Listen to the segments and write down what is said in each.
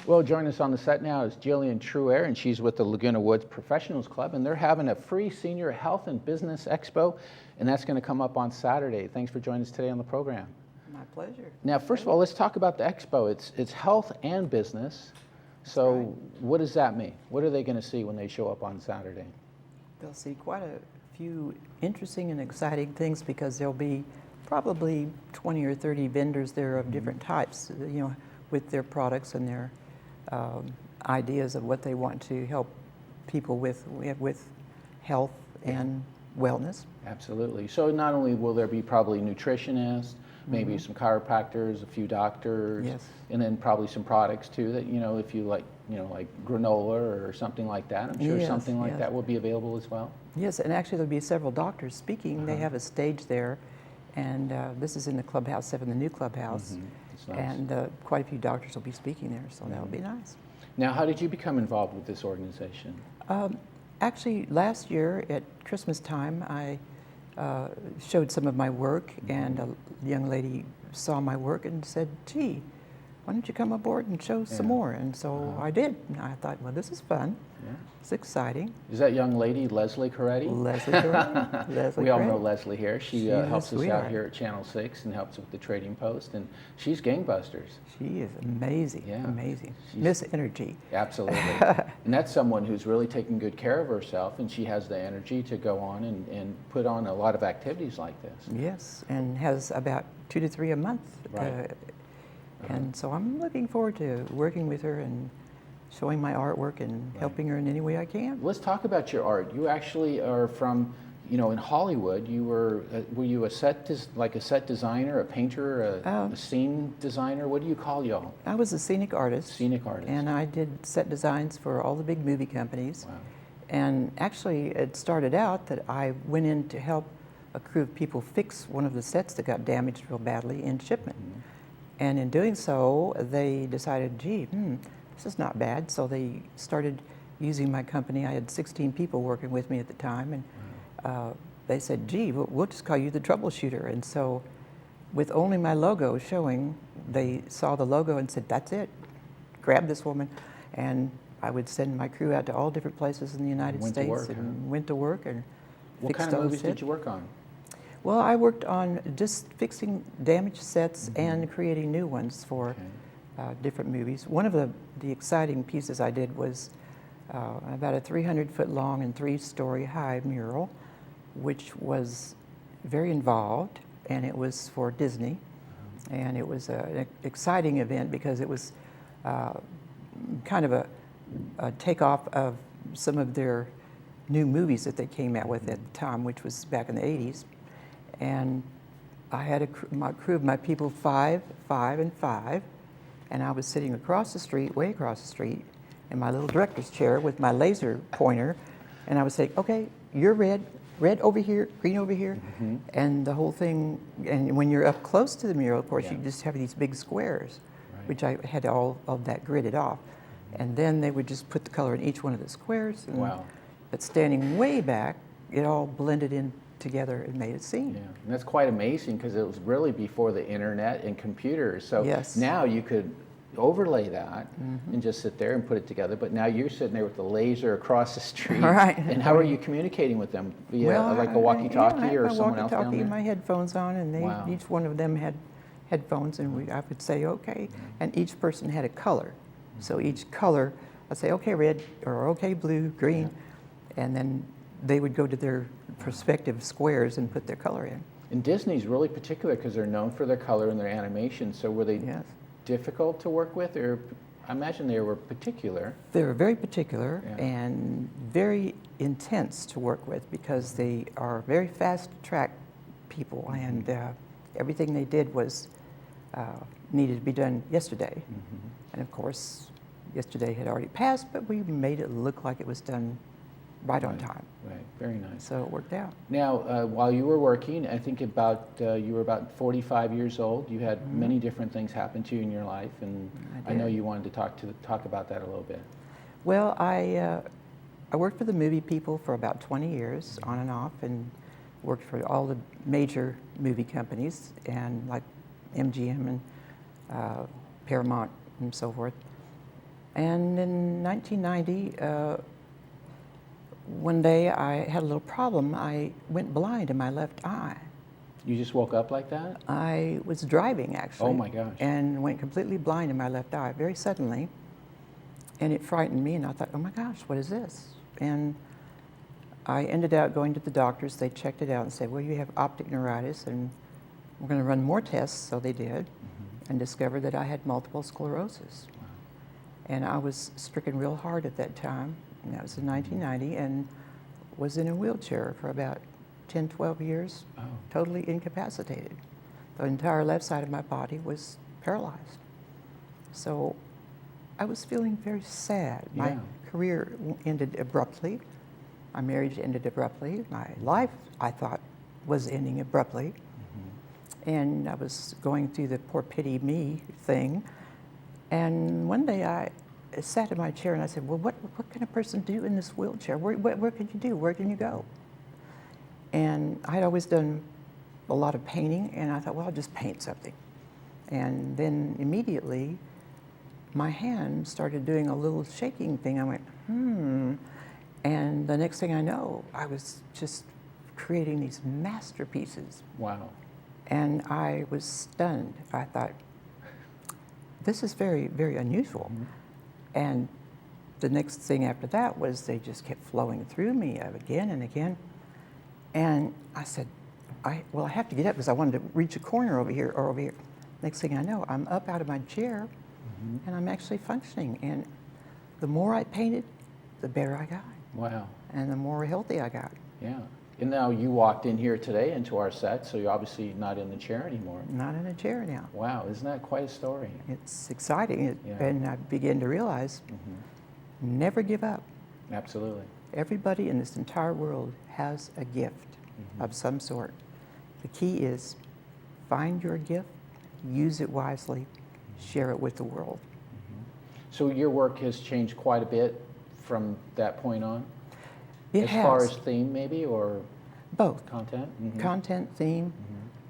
Well, joining us on the set now is Jillian Truair, and she's with the Laguna Woods Professionals Club, and they're having a free senior health and business expo, and that's going to come up on Saturday. Thanks for joining us today on the program. My pleasure. Now, first of all, let's talk about the expo. It's health and business. So right. What does that mean? What are they going to see when they show up on Saturday? They'll see quite a few interesting and exciting things because there'll be probably 20 or 30 vendors there of different types, with their products and their ideas of what they want to help people with health and wellness. Absolutely. So not only will there be probably nutritionists, maybe some chiropractors, a few doctors, Yes. and then probably some products too that, if you like, like granola or something like that, I'm sure Yes, something like yes. that will be available as well. Yes, and actually there'll be several doctors speaking. They have a stage there, and this is in the Clubhouse 7, the new clubhouse, That's nice. and quite a few doctors will be speaking there, so that'll be nice. Now, how did you become involved with this organization? Actually, last year at Christmas time, I showed some of my work, and a young lady saw my work and said, "Gee, why don't you come aboard and show some more?" And so I did. And I thought, well, this is fun. Yeah. It's exciting. Is that young lady Leslie Coretti? Leslie Coretti. Leslie We all know Coretti. Leslie here. She She's a helps us out sweetheart. here at Channel 6 and helps with the Trading Post, and she's gangbusters. She is amazing, Yeah. amazing. She's- Miss Energy. Absolutely. And that's someone who's really taking good care of herself, and she has the energy to go on and put on a lot of activities like this. Yes, and has about 2 to 3 a month. Right. And so I'm looking forward to working with her and showing my artwork and helping her in any way I can. Let's talk about your art. You actually are from, in Hollywood. You were you a set designer, a painter, a scene designer? What do you call y'all? I was a scenic artist. Scenic artist. And I did set designs for all the big movie companies. Wow. And actually, it started out that I went in to help a crew of people fix one of the sets that got damaged real badly in shipment. And in doing so, they decided, gee, this is not bad. So they started using my company. I had 16 people working with me at the time. And they said, gee, we'll just call you the troubleshooter. And so with only my logo showing, they saw the logo and said, that's it. Grab this woman. And I would send my crew out to all different places in the United States and went to work and What kind of movies did you work on? Well, I worked on just fixing damaged sets and creating new ones for different movies. One of the exciting pieces I did was about a 300-foot long and 3-story high mural, which was very involved, and it was for Disney. And it was an exciting event because it was kind of a takeoff of some of their new movies that they came out with at the time, which was back in the 80s. And I had my crew of my people, 5, 5, and 5, and I was sitting across the street, way across the street, in my little director's chair with my laser pointer, and I would say, okay, you're red over here, green over here, and the whole thing. And when you're up close to the mural, of course, you just have these big squares, which I had all of that gridded off. And then they would just put the color in each one of the squares. And but standing way back, it all blended in together and made a scene. Yeah, and that's quite amazing because it was really before the internet and computers. So now you could overlay that and just sit there and put it together. But now you're sitting there with the laser across the street. Right. And how are you communicating with them? Via like a walkie-talkie or someone else down there? And my headphones on, and they each one of them had headphones, and I would say okay, and each person had a color. So each color, I'd say okay red or okay blue, green, and then they would go to their prospective squares and put their color in. And Disney's really particular because they're known for their color and their animation. So were they difficult to work with, or I imagine they were particular? They were very particular and very intense to work with because they are very fast-track people, and everything they did was needed to be done yesterday. And of course, yesterday had already passed, but we made it look like it was done right on time. Right, very nice. So it worked out. Now, while you were working, I think you were about 45 years old. You had many different things happen to you in your life, and I know you wanted to talk about that a little bit. Well, I worked for the movie people for about 20 years, on and off, and worked for all the major movie companies, and like MGM and Paramount and so forth. And in 1990, one day I had a little problem. I went blind in my left eye. You just woke up like that? I was driving, actually. Oh my gosh. And went completely blind in my left eye very suddenly. And it frightened me, and I thought, oh my gosh, what is this? And I ended up going to the doctors. They checked it out and said, well, you have optic neuritis, and we're going to run more tests. So they did, and discovered that I had multiple sclerosis. Wow. And I was stricken real hard at that time, and that was in 1990, and was in a wheelchair for about 10, 12 years, totally incapacitated. The entire left side of my body was paralyzed. So I was feeling very sad. My career ended abruptly. My marriage ended abruptly. My life, I thought, was ending abruptly. And I was going through the poor pity me thing. And one day I sat in my chair and I said, well, what can a person do in this wheelchair? What can you do? Where can you go? And I had always done a lot of painting, and I thought, well, I'll just paint something. And then immediately, my hand started doing a little shaking thing. I went, And the next thing I know, I was just creating these masterpieces. Wow. And I was stunned. I thought, this is very, very unusual. And the next thing after that was they just kept flowing through me again and again. And I said, I have to get up because I wanted to reach a corner over here or over here. Next thing I know, I'm up out of my chair and I'm actually functioning. And the more I painted, the better I got. Wow. And the more healthy I got. Yeah. And now you walked in here today into our set, so you're obviously not in the chair anymore. Not in a chair now. Wow, isn't that quite a story? It's exciting. And I began to realize, never give up. Absolutely. Everybody in this entire world has a gift of some sort. The key is find your gift, use it wisely, share it with the world. So your work has changed quite a bit from that point on? It as has. far as theme maybe, or both? Content? Content, theme,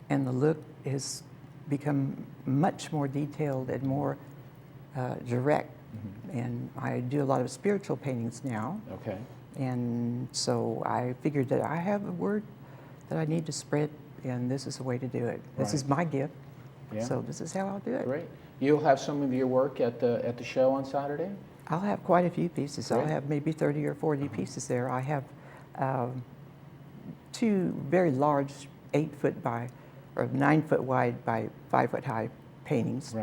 and the look has become much more detailed and more direct. And I do a lot of spiritual paintings now. Okay. And so I figured that I have a word that I need to spread, and this is the way to do it. This is my gift, so this is how I'll do it. Great. You'll have some of your work at the show on Saturday? I'll have quite a few pieces. Great. I'll have maybe 30 or 40 pieces there. I have two very large 8-foot by, or 9-foot wide by 5-foot high paintings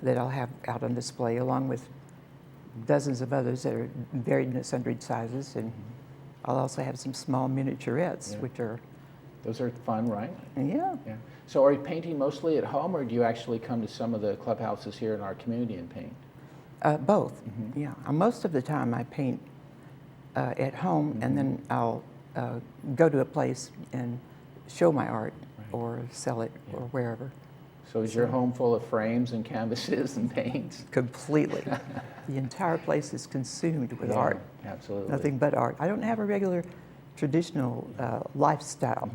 that I'll have out on display, along with dozens of others that are varied in sundry sizes. And I'll also have some small miniaturettes, which are... Those are fun, right? Yeah. So are you painting mostly at home, or do you actually come to some of the clubhouses here in our community and paint? Both, yeah. Most of the time I paint at home, and then I'll go to a place and show my art or sell it or wherever. So is your home full of frames and canvases and paints? Completely. The entire place is consumed with art. Absolutely. Nothing but art. I don't have a regular traditional lifestyle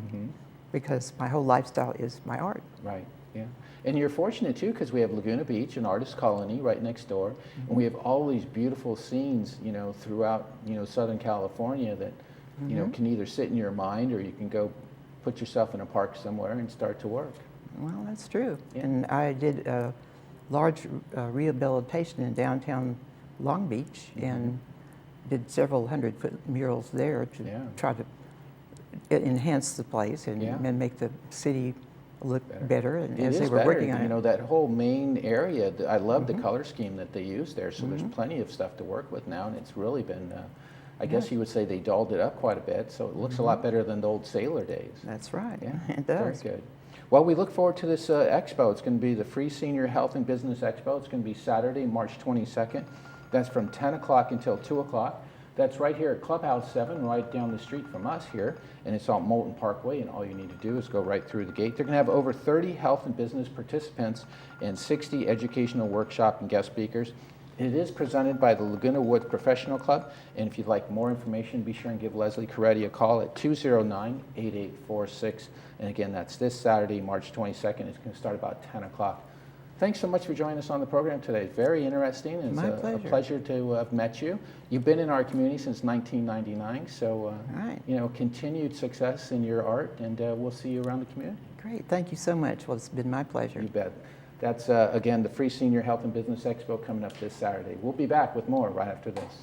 because my whole lifestyle is my art. Right, yeah. And you're fortunate too, because we have Laguna Beach, an artist colony right next door, and we have all these beautiful scenes, you know, throughout, you know, Southern California that, you know, can either sit in your mind, or you can go put yourself in a park somewhere and start to work. Well, that's true. And I did a large rehabilitation in downtown Long Beach and did several 100-foot murals there to try to enhance the place and make the city look better. And as they were working on it, you know, that whole main area, I love the color scheme that they use there. So there's plenty of stuff to work with now, and it's really been, I guess you would say they dolled it up quite a bit. So it looks a lot better than the old sailor days. That's right. Yeah, it does. Very good. Well, we look forward to this expo. It's going to be the Free Senior Health and Business Expo. It's going to be Saturday, March 22nd. That's from 10 o'clock until 2 o'clock. That's right here at Clubhouse 7, right down the street from us here, and it's on Moulton Parkway, and all you need to do is go right through the gate. They're going to have over 30 health and business participants and 60 educational workshop and guest speakers. It is presented by the Laguna Woods Professional Club, and if you'd like more information, be sure and give Leslie Coretti a call at 209-8846. And again, that's this Saturday, March 22nd. It's going to start about 10 o'clock. thanks so much for joining us on the program today. Very interesting. It's My a pleasure. pleasure to have met you. You've been in our community since 1999, so right. you know, continued success in your art, and we'll see you around the community. Great. Thank you so much. Well, it's been my pleasure. You bet. That's, again, the Free Senior Health and Business Expo coming up this Saturday. We'll be back with more right after this.